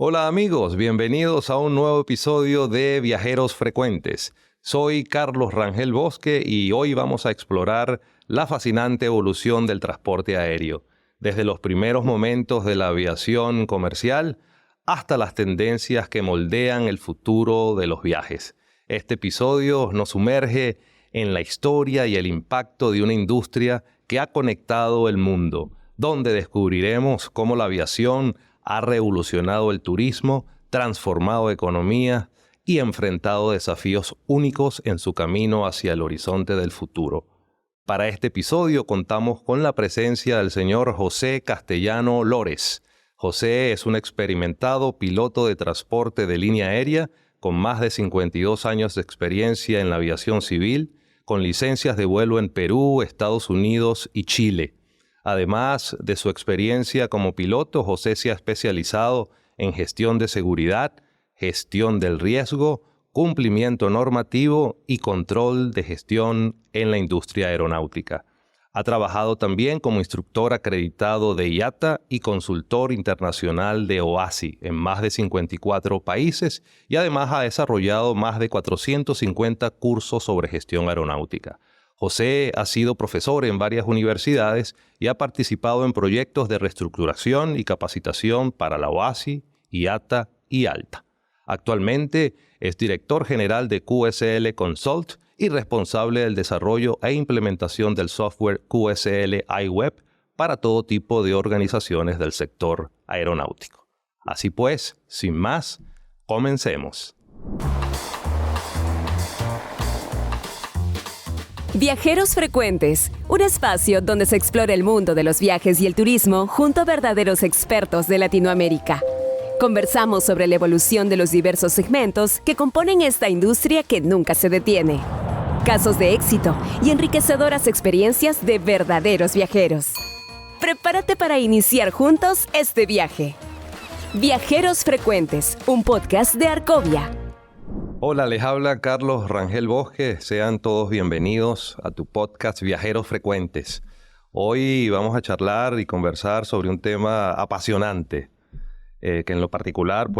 Hola amigos, bienvenidos a un nuevo episodio de Viajeros Frecuentes. Soy Carlos Rangel Bosque y hoy vamos a explorar la fascinante evolución del transporte aéreo, desde los primeros momentos de la aviación comercial hasta las tendencias que moldean el futuro de los viajes. Este episodio nos sumerge en la historia y el impacto de una industria que ha conectado el mundo, donde descubriremos cómo la aviación ha revolucionado el turismo, transformado economías y enfrentado desafíos únicos en su camino hacia el horizonte del futuro. Para este episodio contamos con la presencia del señor José Castellano Lores. José es un experimentado piloto de transporte de línea aérea con más de 52 años de experiencia en la aviación civil, con licencias de vuelo en Perú, Estados Unidos y Chile. Además de su experiencia como piloto, José se ha especializado en gestión de seguridad, gestión del riesgo, cumplimiento normativo y control de gestión en la industria aeronáutica. Ha trabajado también como instructor acreditado de IATA y consultor internacional de OASI en más de 54 países y además ha desarrollado más de 450 cursos sobre gestión aeronáutica. José ha sido profesor en varias universidades y ha participado en proyectos de reestructuración y capacitación para la OASI, IATA y ALTA. Actualmente es director general de QSL Consult y responsable del desarrollo e implementación del software QSL iWeb para todo tipo de organizaciones del sector aeronáutico. Así pues, sin más, comencemos. Viajeros Frecuentes, un espacio donde se explora el mundo de los viajes y el turismo junto a verdaderos expertos de Latinoamérica. Conversamos sobre la evolución de los diversos segmentos que componen esta industria que nunca se detiene. Casos de éxito y enriquecedoras experiencias de verdaderos viajeros. Prepárate para iniciar juntos este viaje. Viajeros Frecuentes, un podcast de Arcovia. Hola, les habla Carlos Rangel Bosque. Sean todos bienvenidos a tu podcast Viajeros Frecuentes. Hoy vamos a charlar y conversar sobre un tema apasionante, que en lo particular,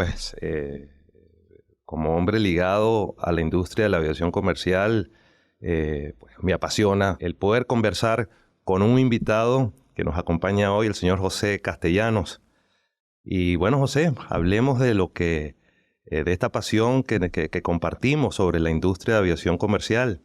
como hombre ligado a la industria de la aviación comercial, me apasiona el poder conversar con un invitado que nos acompaña hoy, el señor José Castellanos. Y bueno, José, hablemos de de esta pasión que compartimos sobre la industria de aviación comercial.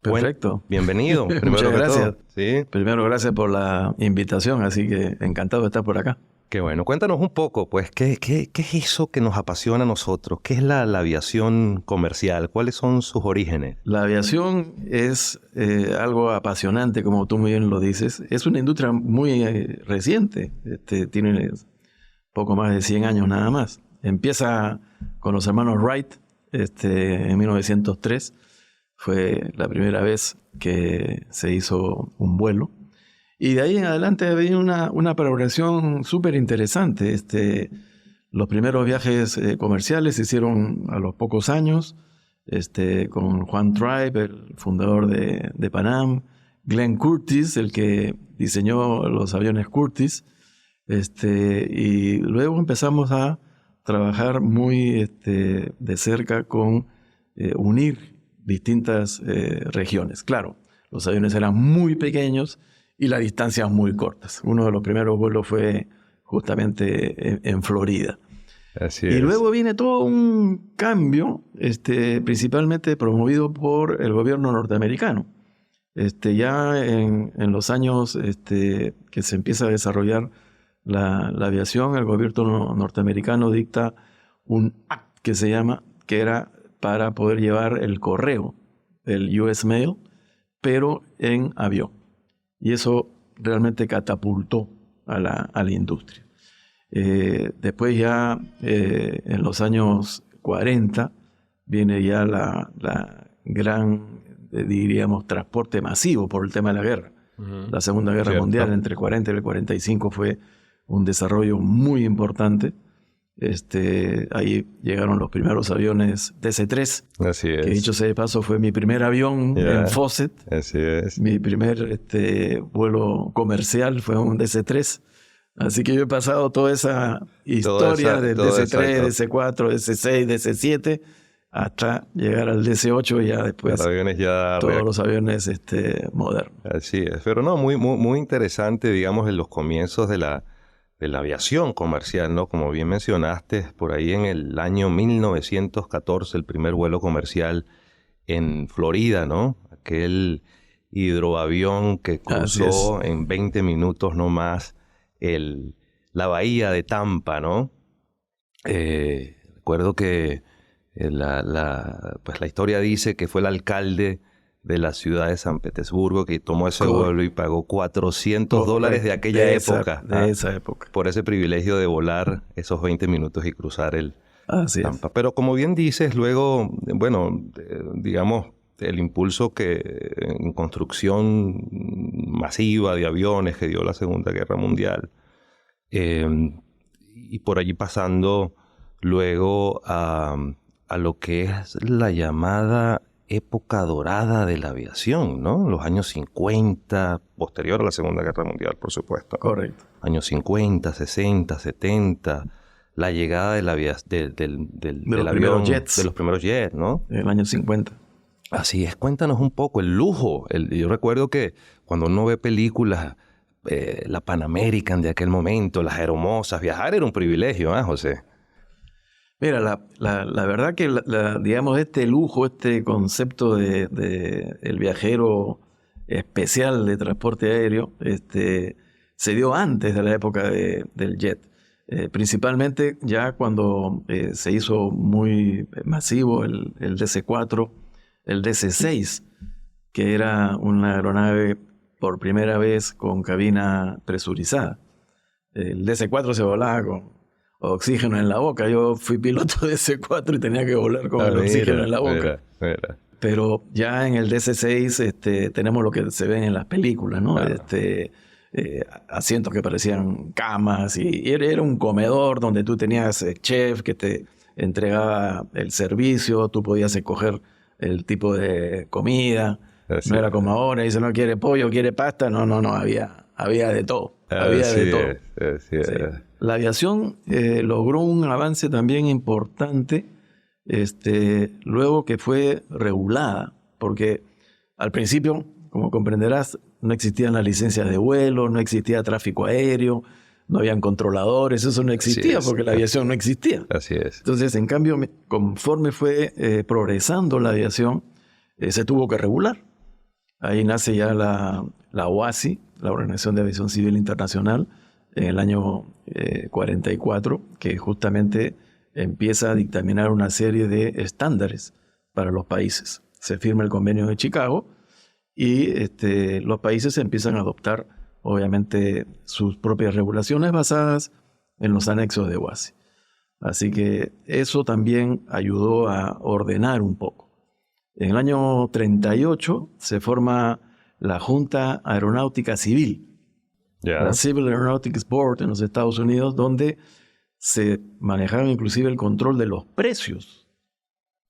Perfecto. Bienvenido. Muchas gracias. ¿Sí? Primero, gracias por la invitación, así que encantado de estar por acá. Qué bueno. Cuéntanos un poco, ¿qué es eso que nos apasiona a nosotros? ¿Qué es la aviación comercial? ¿Cuáles son sus orígenes? La aviación es algo apasionante, como tú muy bien lo dices. Es una industria muy reciente. Tiene poco más de 100 años nada más. Empieza con los hermanos Wright en 1903. Fue la primera vez que se hizo un vuelo. Y de ahí en adelante había una progresión súper interesante. Los primeros viajes comerciales se hicieron a los pocos años, con Juan Tribe, el fundador de Pan Am, Glenn Curtiss, el que diseñó los aviones Curtiss, y luego empezamos a trabajar muy de cerca con unir distintas regiones. Claro, los aviones eran muy pequeños y las distancias muy cortas. Uno de los primeros vuelos fue justamente en Florida. Así y es. Luego viene todo un cambio, principalmente promovido por el gobierno norteamericano. Ya en los años que se empieza a desarrollar la aviación, el gobierno norteamericano dicta un act que se llama, que era para poder llevar el correo, el US Mail, pero en avión. Y eso realmente catapultó a la industria. Después ya, en los años 40, viene ya la gran, diríamos, transporte masivo por el tema de la guerra. Uh-huh. La Segunda Guerra Mundial, entre el 40 y el 45, fue un desarrollo muy importante. Ahí llegaron los primeros aviones DC-3. Así es. Que dicho sea de paso, fue mi primer avión en Fawcett. Así es. Mi primer vuelo comercial fue un DC-3 Así que yo he pasado toda esa historia del DC-3, DC-4, DC-6, DC-7, hasta llegar al DC-8 y ya después aviones ya todos los aviones modernos. Así es. Pero no, muy interesante, digamos, en los comienzos de la aviación comercial, ¿no? Como bien mencionaste, por ahí en el año 1914, el primer vuelo comercial en Florida, ¿no? Aquel hidroavión que cruzó en 20 minutos no más la bahía de Tampa, ¿no? Recuerdo que pues la historia dice que fue el alcalde de la ciudad de San Petersburgo que tomó ese vuelo y pagó $400 de aquella época. De esa época. Por ese privilegio de volar esos 20 minutos y cruzar el Tampa. Es. Pero como bien dices, luego, bueno, digamos, el impulso en construcción masiva de aviones que dio la Segunda Guerra Mundial, y por allí pasando luego a lo que es la llamada época dorada de la aviación, ¿no? Los años 50, posterior a la Segunda Guerra Mundial, por supuesto. Correcto. Años 50, 60, 70, la llegada del avión, jets. de los primeros jets, ¿no? El año 50. Así es, cuéntanos un poco el lujo. Yo recuerdo que cuando uno ve películas, la Pan American de aquel momento, las aeromosas, viajar era un privilegio, ¿eh, José? Mira, la verdad que, digamos, este lujo, este concepto de el viajero especial de transporte aéreo, se dio antes de la época del jet. Principalmente ya cuando se hizo muy masivo el DC-4, el DC-6, que era una aeronave por primera vez con cabina presurizada. El DC-4 se volaba con oxígeno en la boca. Yo fui piloto de DC-4 y tenía que volar con el oxígeno en la boca. Mira. Pero ya en el DC-6 tenemos lo que se ven en las películas, ¿no? Claro. Asientos que parecían camas y era un comedor donde tú tenías chef que te entregaba el servicio, tú podías escoger el tipo de comida. Así no era como ahora, dice no quiere pollo, quiere pasta, no, había de todo. Había de todo. Sí. La aviación logró un avance también importante luego que fue regulada, porque al principio, como comprenderás, no existían las licencias de vuelo, no existía tráfico aéreo, no habían controladores, eso no existía porque la aviación no existía. Así es. Entonces, en cambio, conforme fue progresando la aviación, se tuvo que regular. Ahí nace ya la OASI, la Organización de Aviación Civil Internacional, en el año 44, que justamente empieza a dictaminar una serie de estándares para los países. Se firma el Convenio de Chicago y los países empiezan a adoptar, obviamente, sus propias regulaciones basadas en los anexos de OASI. Así que eso también ayudó a ordenar un poco. En el año 38 se forma la Junta Aeronáutica Civil, la Civil Aeronautics Board en los Estados Unidos, donde se manejaron inclusive el control de los precios.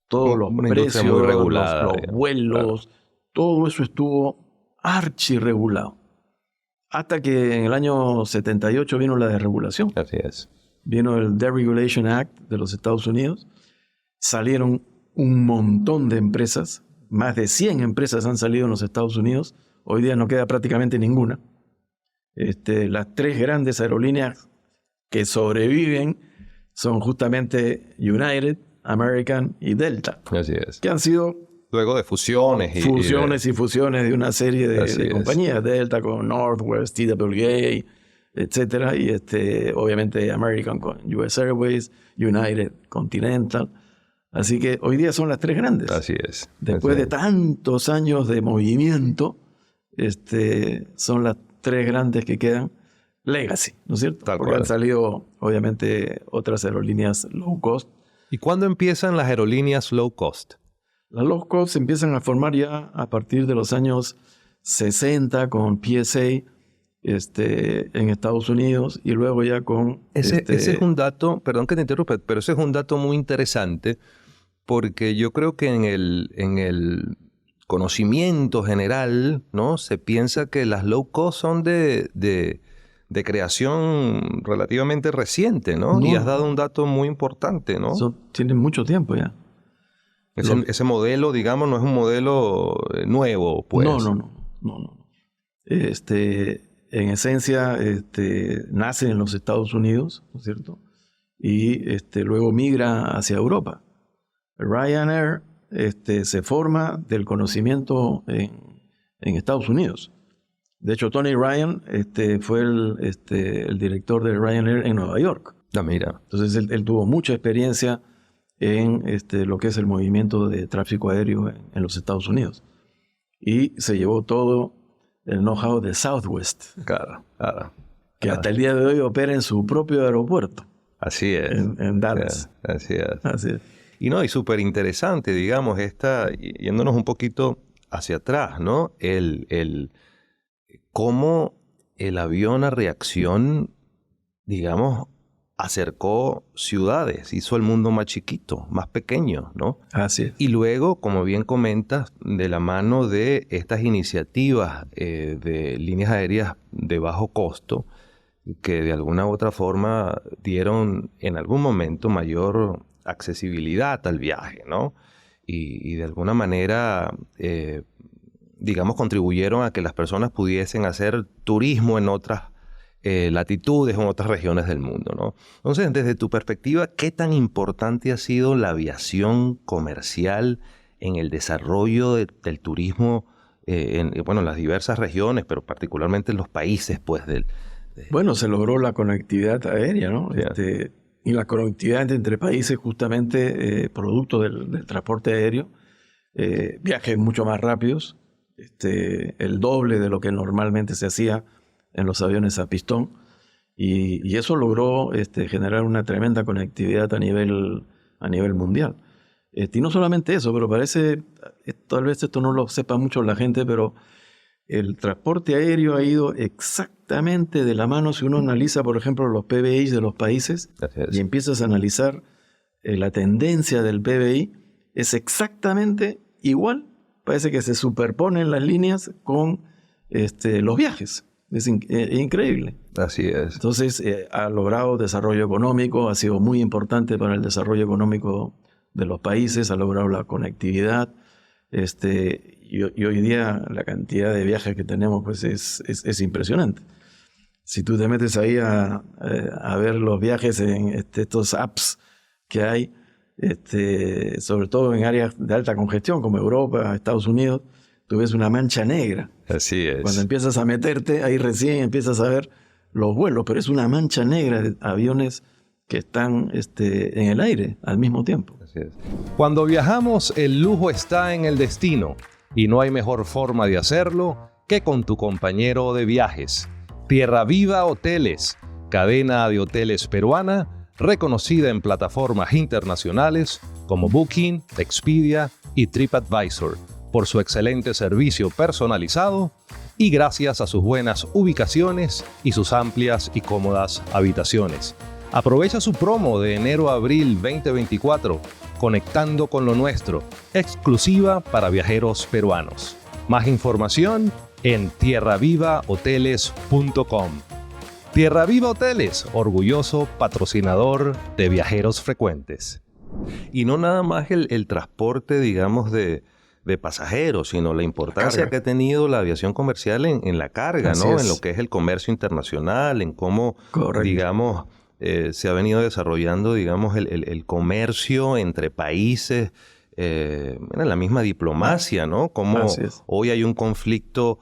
Todos los precios, muy regulada, los vuelos, claro. Todo eso estuvo archirregulado. Hasta que en el año 78 vino la desregulación. Así es. Vino el Deregulation Act de los Estados Unidos. Salieron un montón de empresas. Más de 100 empresas han salido en los Estados Unidos. Hoy día no queda prácticamente ninguna. Las tres grandes aerolíneas que sobreviven son justamente United, American y Delta. Así es. Que han sido luego de fusiones y fusiones de una serie de compañías. Delta con Northwest, TWA, etcétera, y obviamente American con US Airways, United, Continental. Así que hoy día son las tres grandes. Así es. Después de tantos años de movimiento, son las tres grandes que quedan. Legacy, ¿no es cierto? Porque han salido, obviamente, otras aerolíneas low cost. ¿Y cuándo empiezan las aerolíneas low cost? Las low cost se empiezan a formar ya a partir de los años 60 con PSA en Estados Unidos y luego ya con... Ese es un dato, perdón que te interrumpa, pero ese es un dato muy interesante porque yo creo que en el conocimiento general, ¿no? Se piensa que las low cost son de de creación relativamente reciente, ¿no? Y has dado un dato muy importante, ¿no? Tienen mucho tiempo ya. Ese modelo, digamos, no es un modelo nuevo, pues. No. En esencia, nace en los Estados Unidos, ¿no es cierto? Y luego migra hacia Europa. Ryanair se forma del conocimiento en Estados Unidos. De hecho, Tony Ryan fue el director de Ryanair en Nueva York. Mira. Entonces, él tuvo mucha experiencia en lo que es el movimiento de tráfico aéreo en los Estados Unidos. Y se llevó todo el know-how de Southwest. Claro. Que hasta el día de hoy opera en su propio aeropuerto. Así es. En Dallas. Así es. Y súper interesante, digamos, yéndonos un poquito hacia atrás, ¿no? Cómo el avión a reacción, digamos, acercó ciudades, hizo el mundo más chiquito, más pequeño, ¿no? Así es. Y luego, como bien comentas, de la mano de estas iniciativas de líneas aéreas de bajo costo, que de alguna u otra forma dieron en algún momento mayor accesibilidad al viaje, ¿no? Y de alguna manera, digamos, contribuyeron a que las personas pudiesen hacer turismo en otras latitudes o en otras regiones del mundo, ¿no? Entonces, desde tu perspectiva, ¿qué tan importante ha sido la aviación comercial en el desarrollo del turismo en las diversas regiones, pero particularmente en los países, pues, Bueno, se logró la conectividad aérea, ¿no? Yeah. Y la conectividad entre países justamente producto del transporte aéreo, viajes mucho más rápidos, el doble de lo que normalmente se hacía en los aviones a pistón, y eso logró generar una tremenda conectividad a nivel mundial. Y no solamente eso, pero parece, tal vez esto no lo sepa mucho la gente, pero el transporte aéreo ha ido exactamente de la mano. Si uno analiza, por ejemplo, los PBI de los países y empiezas a analizar la tendencia del PBI, es exactamente igual. Parece que se superponen las líneas con los viajes. Es increíble. Así es. Entonces, ha logrado desarrollo económico, ha sido muy importante para el desarrollo económico de los países, ha logrado la conectividad. Y hoy día la cantidad de viajes que tenemos pues es impresionante. Si tú te metes ahí a ver los viajes en estos apps que hay, sobre todo en áreas de alta congestión como Europa, Estados Unidos, tú ves una mancha negra. Así es. Cuando empiezas a meterte, ahí recién empiezas a ver los vuelos, pero es una mancha negra de aviones que están en el aire al mismo tiempo. Así es. Cuando viajamos, el lujo está en el destino. Y no hay mejor forma de hacerlo que con tu compañero de viajes. Tierra Viva Hoteles, cadena de hoteles peruana, reconocida en plataformas internacionales como Booking, Expedia y TripAdvisor, por su excelente servicio personalizado y gracias a sus buenas ubicaciones y sus amplias y cómodas habitaciones. Aprovecha su promo de enero a abril 2024, Conectando con lo Nuestro, exclusiva para viajeros peruanos. Más información en tierravivahoteles.com. Tierra Viva Hoteles, orgulloso patrocinador de Viajeros Frecuentes. Y no nada más el transporte, digamos, de pasajeros, sino la importancia que ha tenido la aviación comercial en la carga, Así ¿no? es. En lo que es el comercio internacional, en cómo, Correcto. digamos, se ha venido desarrollando, digamos, el comercio entre países, en la misma diplomacia, ¿no? Como hoy hay un conflicto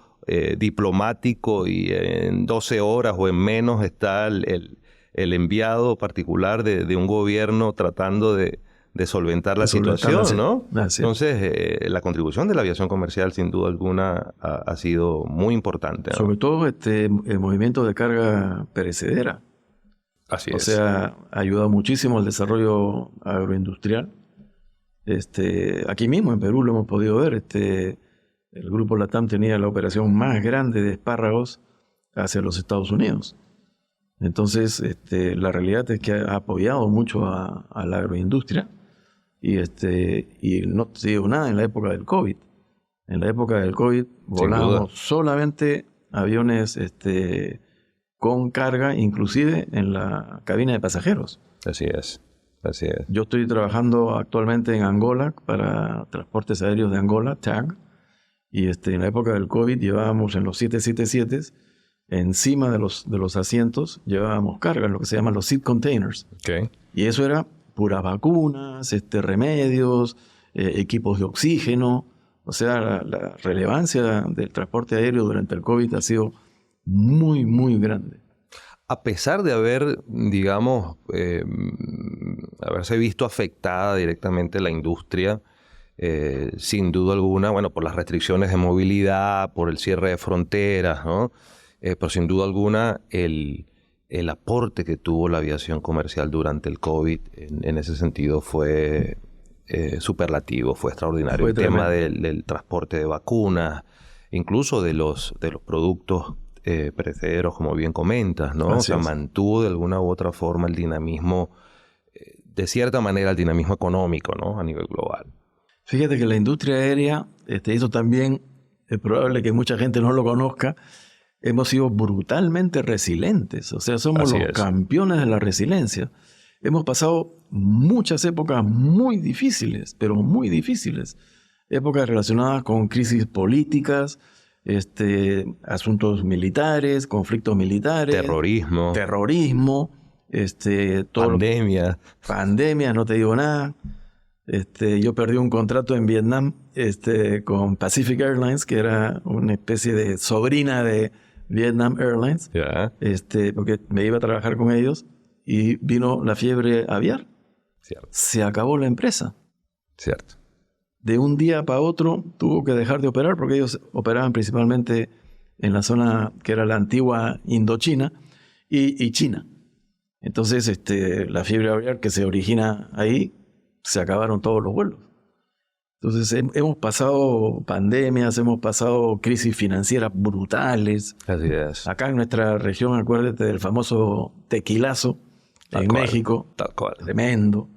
diplomático y en 12 horas o en menos está el enviado particular de un gobierno tratando de solventar la situación, ¿no? Entonces, la contribución de la aviación comercial, sin duda alguna, ha sido muy importante, ¿no? Sobre todo el movimiento de carga perecedera. Así O es. sea, ha ayudado muchísimo al desarrollo agroindustrial. Aquí mismo en Perú lo hemos podido ver. El grupo LATAM tenía la operación más grande de espárragos hacia los Estados Unidos. Entonces, la realidad es que ha apoyado mucho a la agroindustria y no te digo nada en la época del COVID. En la época del COVID volábamos solamente aviones con carga, inclusive en la cabina de pasajeros. Así es. Yo estoy trabajando actualmente en Angola para transportes aéreos de Angola, TAG, y en la época del COVID llevábamos en los 777, encima de los asientos, llevábamos carga, lo que se llaman los seat containers. Okay. Y eso era puras vacunas, remedios, equipos de oxígeno. O sea, la relevancia del transporte aéreo durante el COVID ha sido muy, muy grande. A pesar de haber, digamos, haberse visto afectada directamente la industria, sin duda alguna, bueno, por las restricciones de movilidad, por el cierre de fronteras, ¿no? Pero sin duda alguna el aporte que tuvo la aviación comercial durante el COVID en ese sentido fue superlativo, fue extraordinario. El tema del transporte de vacunas, incluso de los productos perecederos, como bien comentas, ¿no? O sea, mantuvo de alguna u otra forma el dinamismo, de cierta manera el dinamismo económico, ¿no? A nivel global. Fíjate que la industria aérea, eso también es probable que mucha gente no lo conozca, hemos sido brutalmente resilientes. O sea, somos los campeones de la resiliencia. Hemos pasado muchas épocas muy difíciles, pero muy difíciles. Épocas relacionadas con crisis políticas, asuntos militares, conflictos militares. Terrorismo. Pandemia, no te digo nada. Yo perdí un contrato en Vietnam con Pacific Airlines, que era una especie de sobrina de Vietnam Airlines, porque me iba a trabajar con ellos y vino la fiebre aviar. Cierto. Se acabó la empresa. Cierto. De un día para otro tuvo que dejar de operar porque ellos operaban principalmente en la zona que era la antigua Indochina y China. Entonces, la fiebre aviar que se origina ahí, se acabaron todos los vuelos. Entonces, hemos pasado pandemias, hemos pasado crisis financieras brutales. Así es. Acá en nuestra región, acuérdate del famoso tequilazo en México. Tal cual. Tremendo.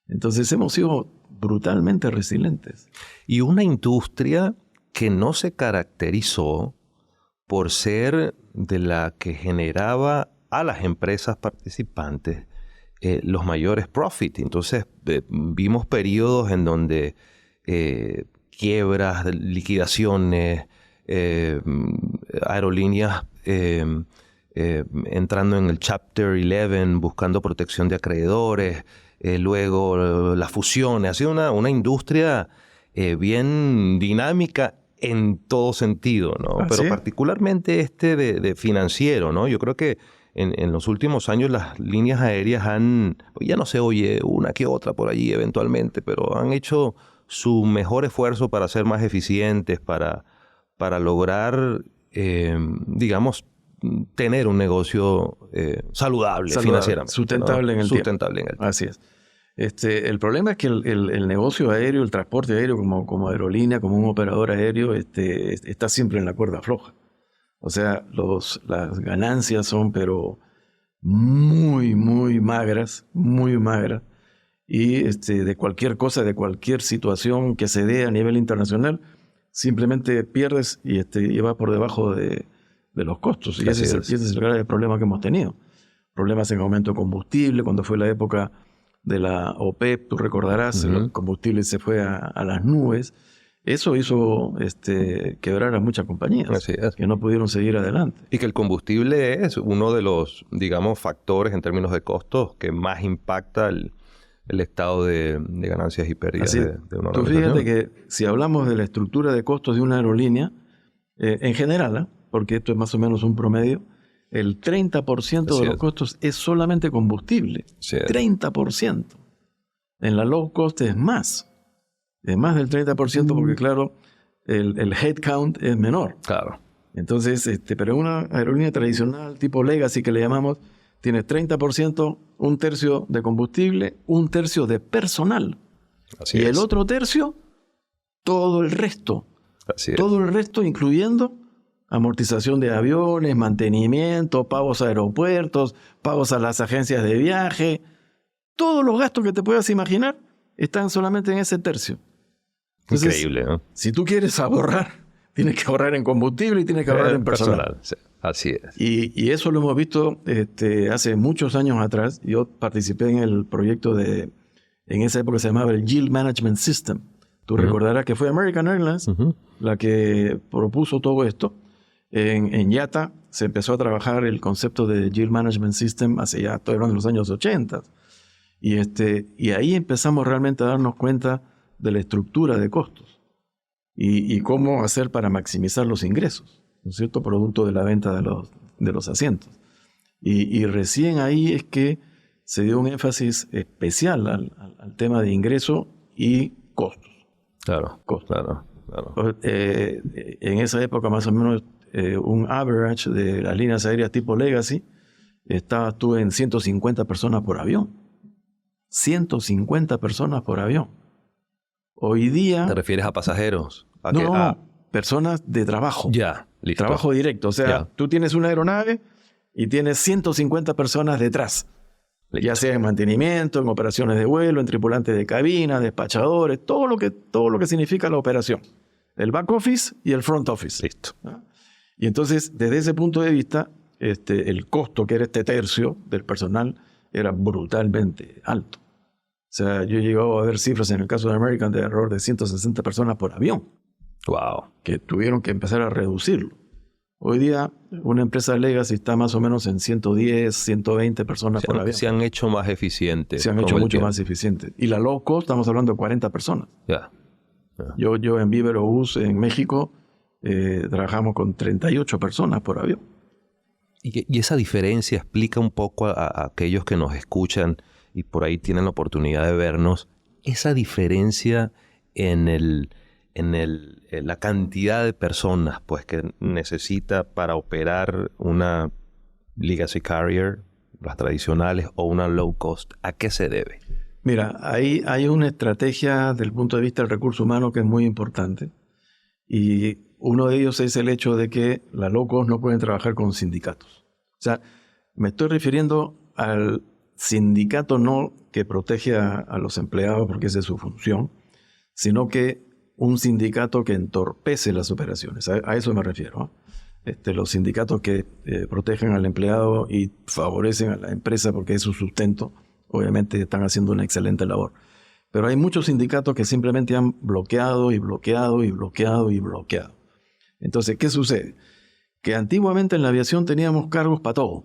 Entonces, hemos sido brutalmente resilientes. Y una industria que no se caracterizó por ser de la que generaba a las empresas participantes los mayores profits. Entonces vimos periodos en donde quiebras, liquidaciones, aerolíneas entrando en el Chapter 11, buscando protección de acreedores, luego las fusiones. Ha sido una industria bien dinámica en todo sentido, ¿no? Pero particularmente de financiero, ¿no? Yo creo que en los últimos años las líneas aéreas ya no se oye una que otra por allí eventualmente, pero han hecho su mejor esfuerzo para ser más eficientes, para lograr, digamos, tener un negocio saludable financieramente. Sustentable, ¿no? En el tiempo. Así es. El problema es que el negocio aéreo, el transporte aéreo como aerolínea, como un operador aéreo, está siempre en la cuerda floja. O sea, las ganancias son pero muy, muy magras, muy magras. Y de cualquier cosa, de cualquier situación que se dé a nivel internacional, simplemente pierdes y vas por debajo de los costos. Y ese es el grave problema que hemos tenido. Problemas en aumento de combustible, cuando fue la época de la OPEP, tú recordarás, el combustible se fue a las nubes. Eso hizo quebrar a muchas compañías que no pudieron seguir adelante. Y que el combustible es uno de los, digamos, factores en términos de costos que más impacta el estado de ganancias y pérdidas de una organización. Tú fíjate que si hablamos de la estructura de costos de una aerolínea, en general, porque esto es más o menos un promedio, el 30% de los costos es solamente combustible. 30%. En la low cost es más. Es más del 30% porque, claro, el headcount es menor. Claro. Entonces, pero una aerolínea tradicional, tipo legacy que le llamamos, tiene 30%, un tercio de combustible, un tercio de personal. El otro tercio, todo el resto. Todo el resto, incluyendo amortización de aviones, mantenimiento, pagos a aeropuertos, pagos a las agencias de viaje. Todos los gastos que te puedas imaginar están solamente en ese tercio. Entonces, increíble, ¿no? Si tú quieres ahorrar, tienes que ahorrar en combustible y tienes que ahorrar en personal. Así es. Y eso lo hemos visto hace muchos años atrás. Yo participé en el proyecto en esa época se llamaba el Yield Management System. Tú recordarás que fue American Airlines la que propuso todo esto. En IATA se empezó a trabajar el concepto de Yield Management System hace ya, estoy hablando de los años 80. Y ahí empezamos realmente a darnos cuenta de la estructura de costos y cómo hacer para maximizar los ingresos, ¿no es cierto?, producto de la venta de los asientos. Y recién ahí es que se dio un énfasis especial al tema de ingreso y costos. Claro, claro. En esa época más o menos un average de las líneas aéreas tipo Legacy estuvo en 150 personas por avión. 150 personas por avión. Hoy día... ¿Te refieres a pasajeros? No, personas de trabajo. Ya, listo. Trabajo directo. O sea, tú tienes una aeronave y tienes 150 personas detrás. Listo. Ya sea en mantenimiento, en operaciones de vuelo, en tripulantes de cabina, despachadores, todo lo que significa la operación. El back office y el front office. Listo. Y entonces, desde ese punto de vista, el costo, que era este tercio del personal, era brutalmente alto. O sea, yo he llegado a ver cifras en el caso de American de alrededor de 160 personas por avión. Wow. Que tuvieron que empezar a reducirlo. Hoy día, una empresa Legacy está más o menos en 110, 120 personas por avión. Se han hecho más eficientes. Se han hecho mucho más eficientes. Y la low cost, estamos hablando de 40 personas. Ya. Yo en Viva Aerobús, en México, trabajamos con 38 personas por avión. Y esa diferencia explica un poco a aquellos que nos escuchan y por ahí tienen la oportunidad de vernos, esa diferencia en la cantidad de personas pues, que necesita para operar una legacy carrier, las tradicionales, o una low cost. ¿A qué se debe? Mira, ahí hay una estrategia desde el punto de vista del recurso humano que es muy importante. Y uno de ellos es el hecho de que las low cost no pueden trabajar con sindicatos. O sea, me estoy refiriendo al sindicato no que protege a los empleados porque esa es su función, sino que un sindicato que entorpece las operaciones. A eso me refiero. Los sindicatos que protegen al empleado y favorecen a la empresa porque es su sustento, obviamente están haciendo una excelente labor. Pero hay muchos sindicatos que simplemente han bloqueado y bloqueado y bloqueado y bloqueado. Entonces, ¿qué sucede? Que antiguamente en la aviación teníamos cargos para todo.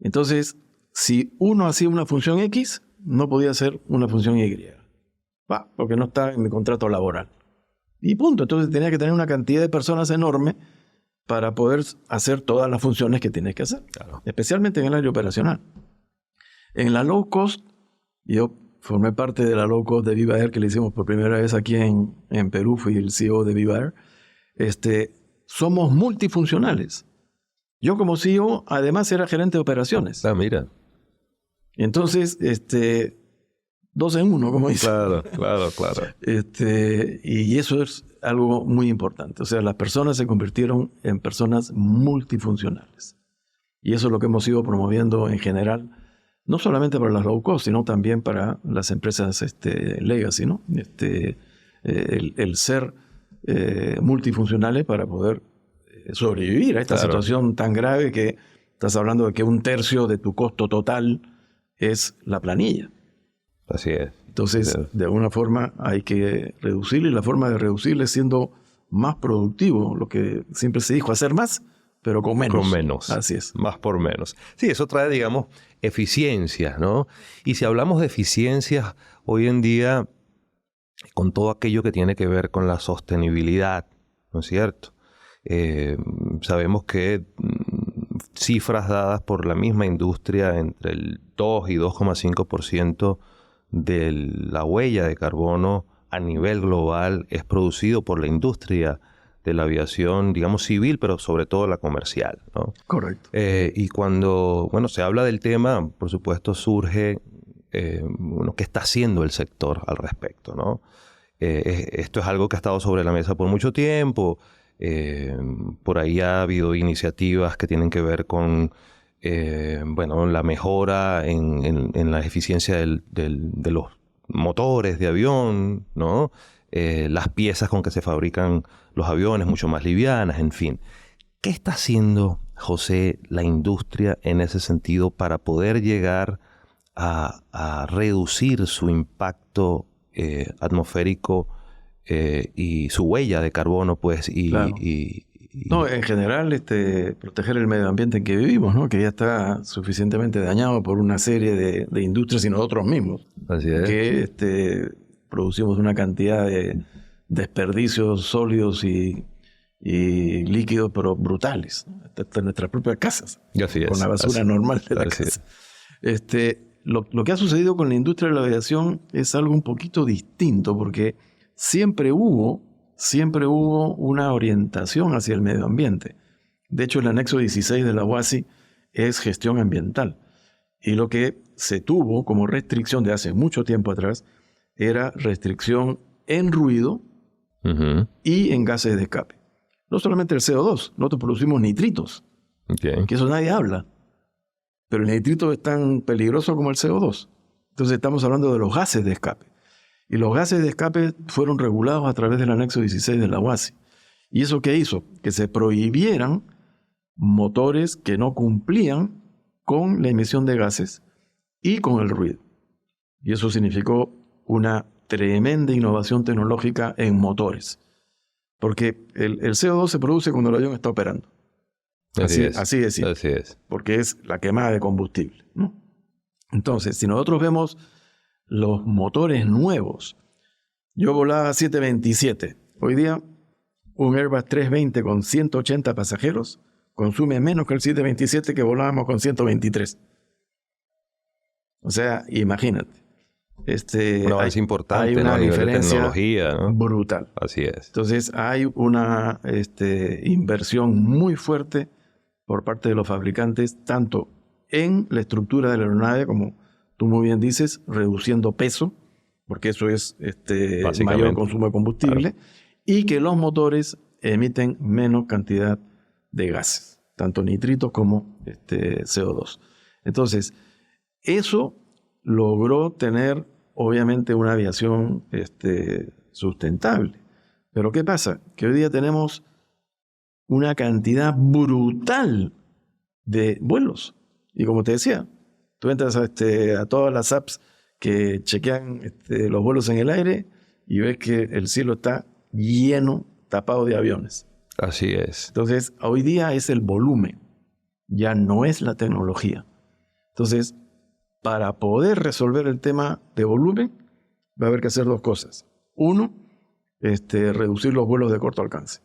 Entonces, si uno hacía una función X, no podía hacer una función Y. Porque no está en mi contrato laboral. Y punto. Entonces tenía que tener una cantidad de personas enorme para poder hacer todas las funciones que tienes que hacer. Claro. Especialmente en el área operacional. En la low cost, yo formé parte de la low cost de Viva Air que le hicimos por primera vez aquí en Perú. Fui el CEO de Viva Air. Somos multifuncionales. Yo como CEO, además, era gerente de operaciones. Mira. Entonces, 2 en 1, como dice. Claro. Y eso es algo muy importante. O sea, las personas se convirtieron en personas multifuncionales. Y eso es lo que hemos ido promoviendo en general, no solamente para las low cost, sino también para las empresas legacy, ¿no? El ser multifuncionales para poder sobrevivir a esta situación tan grave que estás hablando de que 1/3 de tu costo total es la planilla. Así es. Entonces, de alguna forma hay que reducirle, y la forma de reducirle es siendo más productivo, lo que siempre se dijo, hacer más, pero con menos. Con menos. Así es. Más por menos. Sí, eso trae, digamos, eficiencias, ¿no? Y si hablamos de eficiencias, hoy en día, con todo aquello que tiene que ver con la sostenibilidad, ¿no es cierto? Sabemos que cifras dadas por la misma industria entre el 2 y 2,5% de la huella de carbono a nivel global es producido por la industria de la aviación, digamos, civil, pero sobre todo la comercial, ¿no? Correcto. Y cuando, se habla del tema, por supuesto, surge, ¿qué está haciendo el sector al respecto, ¿no? Esto es algo que ha estado sobre la mesa por mucho tiempo. Por ahí ha habido iniciativas que tienen que ver con la mejora en la eficiencia de los motores de avión, ¿no? Las piezas con que se fabrican los aviones mucho más livianas, en fin. ¿Qué está haciendo, José, la industria en ese sentido para poder llegar a reducir su impacto atmosférico y su huella de carbono, pues? Claro. No, en general, proteger el medio ambiente en que vivimos, ¿no? Que ya está suficientemente dañado por una serie de industrias y nosotros mismos. Así es. Que producimos una cantidad de desperdicios sólidos y líquidos, pero brutales, ¿no? Hasta en nuestras propias casas. Así es. Con la basura normal de la casa. Lo que ha sucedido con la industria de la aviación es algo un poquito distinto, porque siempre hubo una orientación hacia el medio ambiente. De hecho, el anexo 16 de la OASI es gestión ambiental. Y lo que se tuvo como restricción de hace mucho tiempo atrás era restricción en ruido y en gases de escape. No solamente el CO2, nosotros producimos nitritos, que eso nadie habla. Pero el nitrito es tan peligroso como el CO2. Entonces estamos hablando de los gases de escape. Y los gases de escape fueron regulados a través del anexo 16 de la OASI. ¿Y eso qué hizo? Que se prohibieran motores que no cumplían con la emisión de gases y con el ruido. Y eso significó una tremenda innovación tecnológica en motores. Porque el CO2 se produce cuando el avión está operando. Así es. Porque es la quemada de combustible, ¿no? Entonces, si nosotros vemos los motores nuevos, yo volaba 727. Hoy día, un Airbus 320 con 180 pasajeros consume menos que el 727 que volábamos con 123. O sea, imagínate. Es importante, hay una diferencia de tecnología, ¿no? Brutal. Así es. Entonces, hay una inversión muy fuerte por parte de los fabricantes, tanto en la estructura de la aeronave, como tú muy bien dices, reduciendo peso, porque eso es mayor consumo de combustible, claro, y que los motores emiten menos cantidad de gases, tanto nitritos como CO2. Entonces, eso logró tener, obviamente, una aviación sustentable. Pero ¿qué pasa? Que hoy día tenemos una cantidad brutal de vuelos. Y como te decía, tú entras a todas las apps que chequean los vuelos en el aire y ves que el cielo está lleno, tapado de aviones. Así es. Entonces, hoy día es el volumen, ya no es la tecnología. Entonces, para poder resolver el tema de volumen, va a haber que hacer dos cosas. Uno, reducir los vuelos de corto alcance.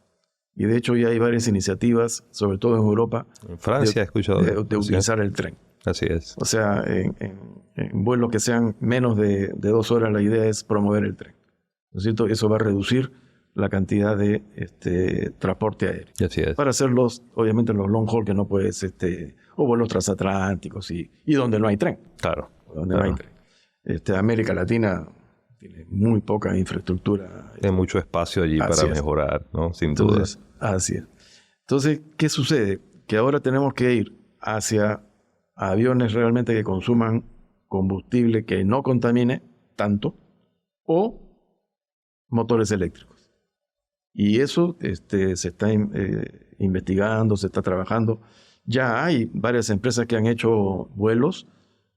Y de hecho ya hay varias iniciativas, sobre todo en Europa, en Francia he escuchado de utilizar el tren. Así es. O sea, en vuelos que sean menos de 2 horas, la idea es promover el tren. ¿No es cierto? Eso va a reducir la cantidad de transporte aéreo. Así es. Para hacerlos, obviamente, los long haul que no puedes, o vuelos transatlánticos y donde no hay tren. Claro. Donde no hay tren. América Latina tiene muy poca infraestructura. Hay mucho espacio allí para mejorar, ¿no? Sin duda. Así es. Entonces, ¿qué sucede? Que ahora tenemos que ir hacia aviones realmente que consuman combustible que no contamine tanto, o motores eléctricos. Y eso se está investigando, se está trabajando. Ya hay varias empresas que han hecho vuelos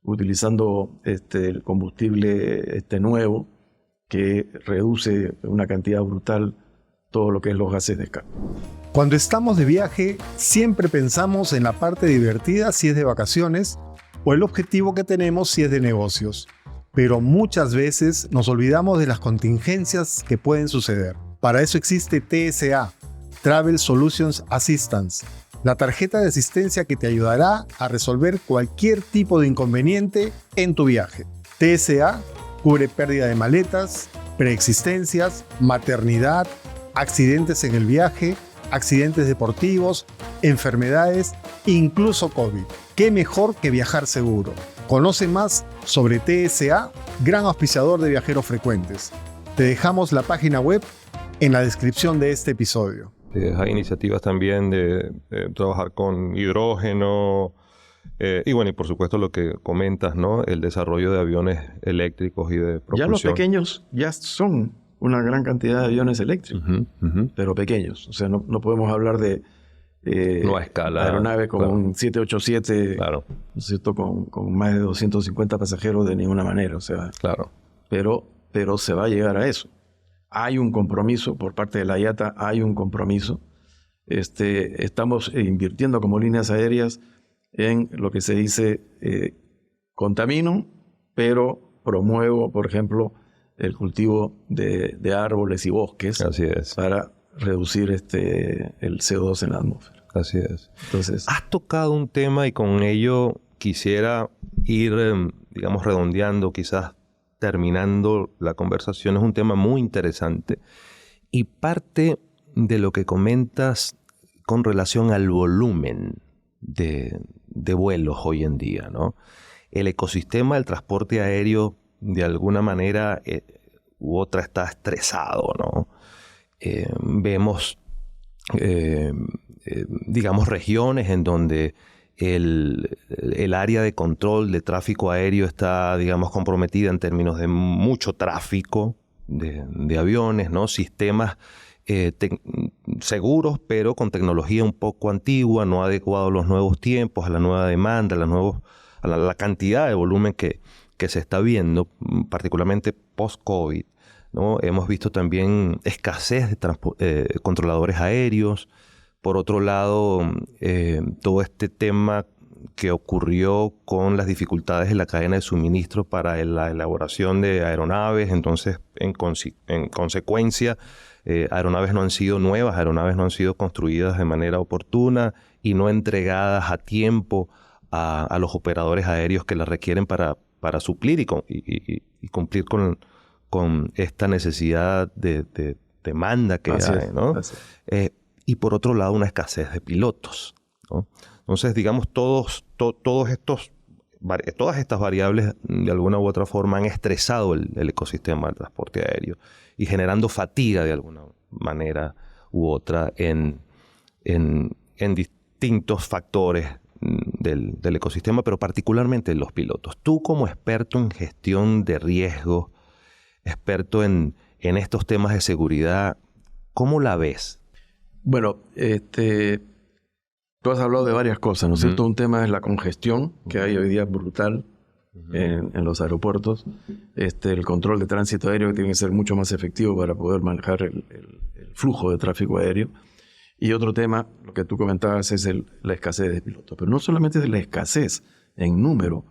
utilizando el combustible nuevo, que reduce una cantidad brutal todo lo que es los gases de escape. Cuando estamos de viaje, siempre pensamos en la parte divertida si es de vacaciones o el objetivo que tenemos si es de negocios. Pero muchas veces nos olvidamos de las contingencias que pueden suceder. Para eso existe TSA, Travel Solutions Assistance, la tarjeta de asistencia que te ayudará a resolver cualquier tipo de inconveniente en tu viaje. TSA cubre pérdida de maletas, preexistencias, maternidad, accidentes en el viaje, accidentes deportivos, enfermedades, incluso COVID. ¿Qué mejor que viajar seguro? Conoce más sobre TSA, gran auspiciador de Viajeros Frecuentes. Te dejamos la página web en la descripción de este episodio. Hay iniciativas también de trabajar con hidrógeno y bueno, y por supuesto lo que comentas, ¿no? El desarrollo de aviones eléctricos y de propulsión. Ya los pequeños ya son una gran cantidad de aviones eléctricos, pero pequeños. O sea, no podemos hablar de no a escala, aeronave como un 787, claro, ¿no es cierto? Con más de 250 pasajeros de ninguna manera. O sea, claro. Pero se va a llegar a eso. Hay un compromiso por parte de la IATA, hay un compromiso. Estamos invirtiendo como líneas aéreas en lo que se dice contamino, pero promuevo, por ejemplo, el cultivo de árboles y bosques. Así es. Para reducir el CO2 en la atmósfera. Así es. Entonces, has tocado un tema y con ello quisiera ir, digamos, redondeando, quizás terminando la conversación. Es un tema muy interesante y parte de lo que comentas con relación al volumen de vuelos hoy en día, ¿no? El ecosistema del transporte aéreo, de alguna manera u otra, está estresado, ¿no? Vemos, digamos, regiones en donde el área de control de tráfico aéreo está, digamos, comprometida en términos de mucho tráfico de aviones, ¿no? Sistemas seguros, pero con tecnología un poco antigua, no adecuado a los nuevos tiempos, a la nueva demanda, a la cantidad de volumen que se está viendo, particularmente post-COVID, ¿no? Hemos visto también escasez de controladores aéreos. Por otro lado, todo este tema que ocurrió con las dificultades en la cadena de suministro para la elaboración de aeronaves. Entonces, en consecuencia, aeronaves no han sido nuevas, aeronaves no han sido construidas de manera oportuna y no entregadas a tiempo a los operadores aéreos que las requieren para suplir y cumplir con esta necesidad de demanda que hay, ¿no? Y por otro lado, una escasez de pilotos, ¿no? Entonces, digamos, todas estas variables de alguna u otra forma han estresado el ecosistema del transporte aéreo y generando fatiga de alguna manera u otra en distintos factores del ecosistema, pero particularmente en los pilotos. Tú, como experto en gestión de riesgos, experto en estos temas de seguridad, ¿cómo la ves? Bueno, tú has hablado de varias cosas, ¿no es cierto? Un tema es la congestión, que hay hoy día brutal en los aeropuertos. El control de tránsito aéreo, que tiene que ser mucho más efectivo para poder manejar el flujo de tráfico aéreo. Y otro tema, lo que tú comentabas, es la escasez de pilotos. Pero no solamente es la escasez en número.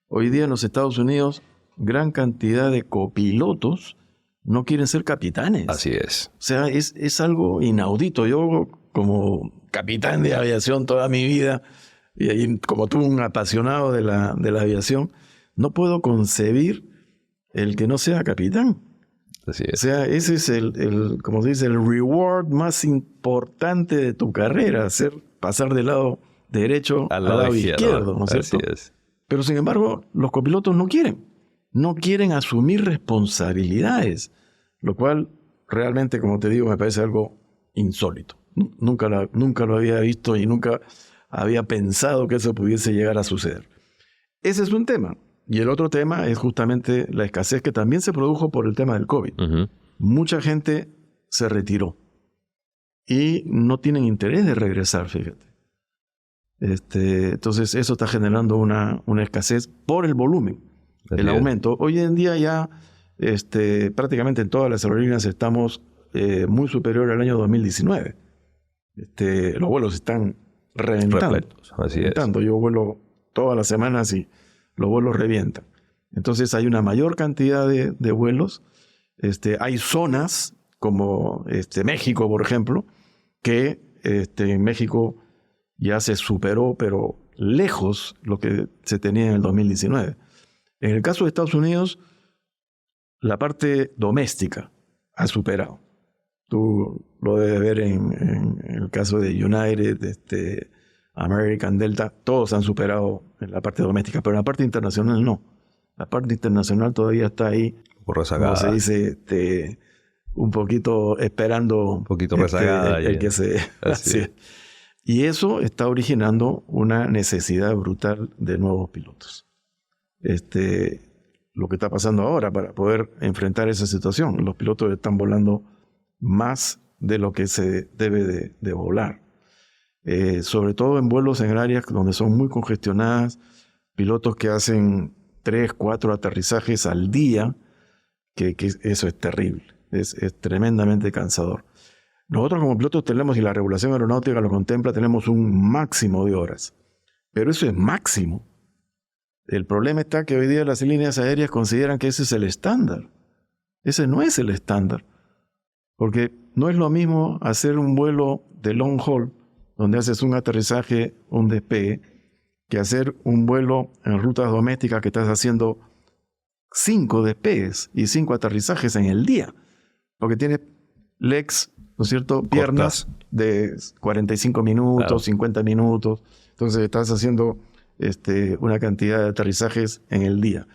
Hoy día en los Estados Unidos, gran cantidad de copilotos no quieren ser capitanes. Así es. O sea, es algo inaudito. Yo, como capitán de aviación toda mi vida, y como tú, un apasionado de la aviación, no puedo concebir el que no sea capitán. Así es. O sea, ese es como se dice, el reward más importante de tu carrera, pasar del lado derecho al lado izquierdo, ¿no es cierto? Así es. Pero sin embargo, los copilotos no quieren asumir responsabilidades, lo cual realmente, como te digo, me parece algo insólito. Nunca lo había visto y nunca había pensado que eso pudiese llegar a suceder. Ese es un tema. Y el otro tema es justamente la escasez, que también se produjo por el tema del COVID. Mucha gente se retiró y no tienen interés de regresar, fíjate. Entonces eso está generando una escasez por el volumen, el aumento. Hoy en día ya prácticamente en todas las aerolíneas estamos muy superior al año 2019. Los vuelos están reventando. Así es. Yo vuelo todas las semanas y los vuelos revientan. Entonces hay una mayor cantidad de vuelos. Hay zonas como México, por ejemplo, que en México ya se superó, pero lejos lo que se tenía en el 2019. En el caso de Estados Unidos, la parte doméstica ha superado. Tú lo debes ver en el caso de United, American, Delta, todos han superado en la parte doméstica, pero en la parte internacional no. La parte internacional todavía está ahí, como se dice, un poquito esperando. Un poquito rezagada. El que se... Así es. Y eso está originando una necesidad brutal de nuevos pilotos. Lo que está pasando ahora para poder enfrentar esa situación. Los pilotos están volando más de lo que se debe de volar. sobre todo en vuelos en áreas donde son muy congestionadas, pilotos que hacen 3, 4 aterrizajes al día, que eso es terrible, es tremendamente cansador. Nosotros como pilotos tenemos, y la regulación aeronáutica lo contempla, tenemos un máximo de horas, pero eso es máximo. El problema está que hoy día las líneas aéreas consideran que ese es el estándar. Ese no es el estándar, porque no es lo mismo hacer un vuelo de long haul, donde haces un aterrizaje, un despegue, que hacer un vuelo en rutas domésticas que estás haciendo 5 despegues y 5 aterrizajes en el día, porque tienes legs, ¿no es cierto? Piernas de 45 minutos, claro, 50 minutos. Entonces estás haciendo una cantidad de aterrizajes en el día.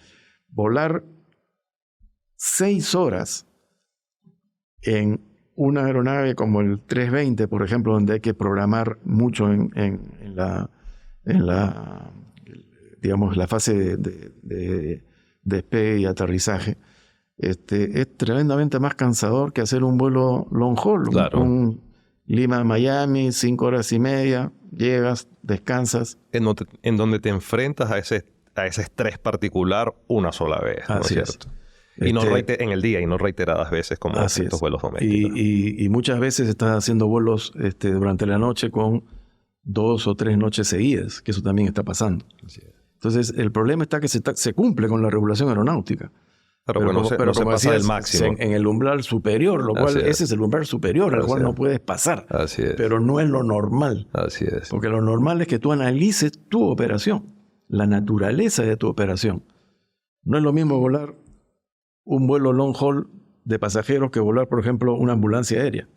Volar 6 horas en una aeronave como el 320, por ejemplo, donde hay que programar mucho en la fase de despegue y aterrizaje, es tremendamente más cansador que hacer un vuelo long haul. Claro. Un Lima-Miami, 5 horas y media, llegas, descansas. En donde te enfrentas a ese estrés particular una sola vez, ¿no es cierto? Y no en el día, y no reiteradas veces como estos vuelos domésticos. Y muchas veces estás haciendo vuelos durante la noche con 2 o 3 noches seguidas, que eso también está pasando. Entonces, el problema está que se cumple con la regulación aeronáutica. Pero no se pasa del máximo. En el umbral superior, lo cual ese es el umbral superior al cual no puedes pasar. Así es. Pero no es lo normal. Así es. Porque lo normal es que tú analices tu operación, la naturaleza de tu operación. No es lo mismo volar un vuelo long haul de pasajeros que volar, por ejemplo, una ambulancia aérea.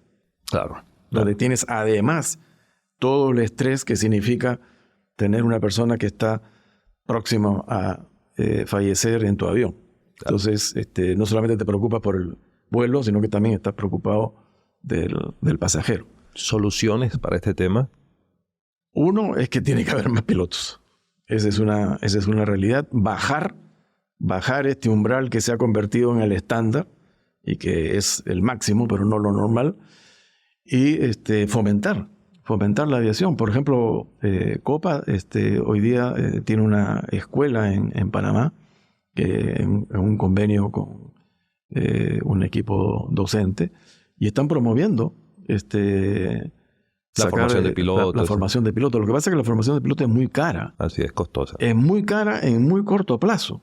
Claro. Donde tienes además todo el estrés que significa tener una persona que está próxima a fallecer en tu avión. Claro. Entonces, no solamente te preocupas por el vuelo, sino que también estás preocupado del pasajero. ¿Soluciones para este tema? Uno es que tiene que haber más pilotos. Esa es una realidad. Bajar este umbral que se ha convertido en el estándar y que es el máximo, pero no lo normal. Y fomentar la aviación. Por ejemplo, Copa hoy día tiene una escuela en Panamá, en un convenio con un equipo docente, y están promoviendo la formación de pilotos. La formación de pilotos. Lo que pasa es que la formación de pilotos es muy cara. Así es, costosa. Es muy cara en muy corto plazo.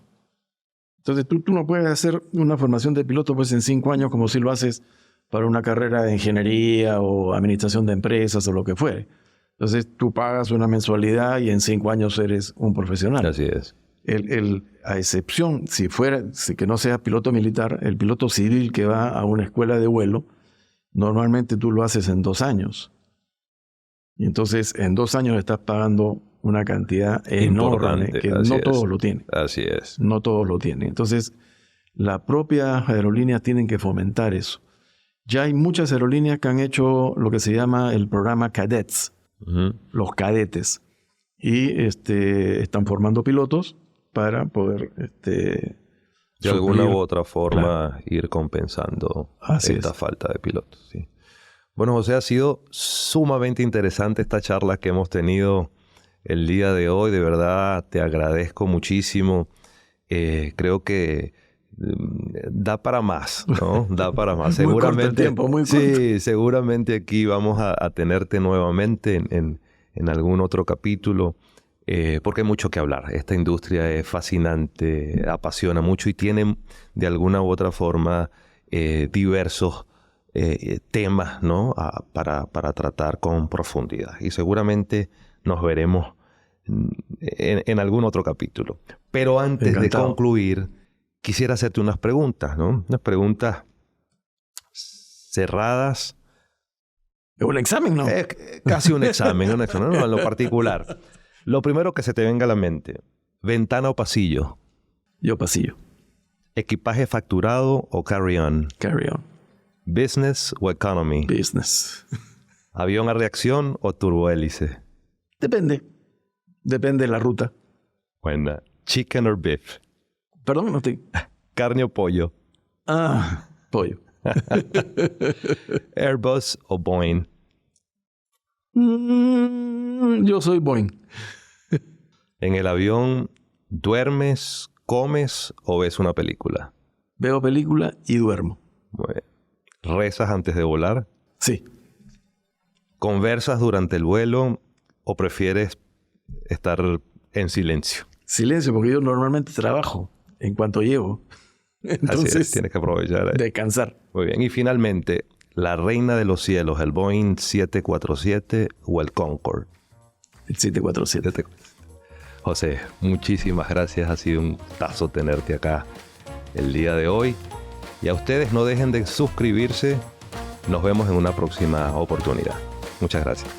Entonces tú no puedes hacer una formación de piloto pues en 5 años como si lo haces para una carrera de ingeniería o administración de empresas o lo que fuere. Entonces tú pagas una mensualidad y en 5 años eres un profesional. Así es. A excepción, si que no sea piloto militar, el piloto civil que va a una escuela de vuelo, normalmente tú lo haces en 2 años. Y entonces en 2 años estás pagando una cantidad enorme que no todos lo tienen. Así es. No todos lo tienen. Entonces, las propias aerolíneas tienen que fomentar eso. Ya hay muchas aerolíneas que han hecho lo que se llama el programa Cadets, los cadetes. Y están formando pilotos para poder de alguna u otra forma ir compensando esta falta de pilotos. Sí. Bueno, José, ha sido sumamente interesante esta charla que hemos tenido el día de hoy. De verdad, te agradezco muchísimo. Creo que da para más, ¿no? Da para más. Seguramente, muy corto el tiempo, muy corto. Sí, seguramente aquí vamos a tenerte nuevamente en algún otro capítulo, porque hay mucho que hablar. Esta industria es fascinante, apasiona mucho y tiene de alguna u otra forma diversos temas, ¿no? Para tratar con profundidad. Y seguramente nos veremos en algún otro capítulo. Pero antes de concluir, quisiera hacerte unas preguntas, ¿no? Unas preguntas cerradas. ¿Es un examen, no? Casi un examen, ¿no? En lo particular. Lo primero que se te venga a la mente, ¿ventana o pasillo? Yo pasillo. ¿Equipaje facturado o carry-on? Carry-on. ¿Business o economy? Business. ¿Avión a reacción o turbohélice? Depende de la ruta. Buena. ¿Chicken or beef? Perdón, no estoy. ¿Carne o pollo? Pollo. ¿Airbus o Boeing? Yo soy Boeing. En el avión, ¿duermes, comes o ves una película? Veo película y duermo. Muy bien. ¿Rezas antes de volar? Sí. ¿Conversas durante el vuelo o prefieres estar en silencio? Silencio, porque yo normalmente trabajo en cuanto llego. Entonces, Así es, tienes que aprovechar. descansar. Muy bien. Y finalmente, ¿la reina de los cielos, el Boeing 747 o el Concorde? El 747. José, muchísimas gracias. Ha sido un gustazo tenerte acá el día de hoy. Y a ustedes no dejen de suscribirse. Nos vemos en una próxima oportunidad. Muchas gracias.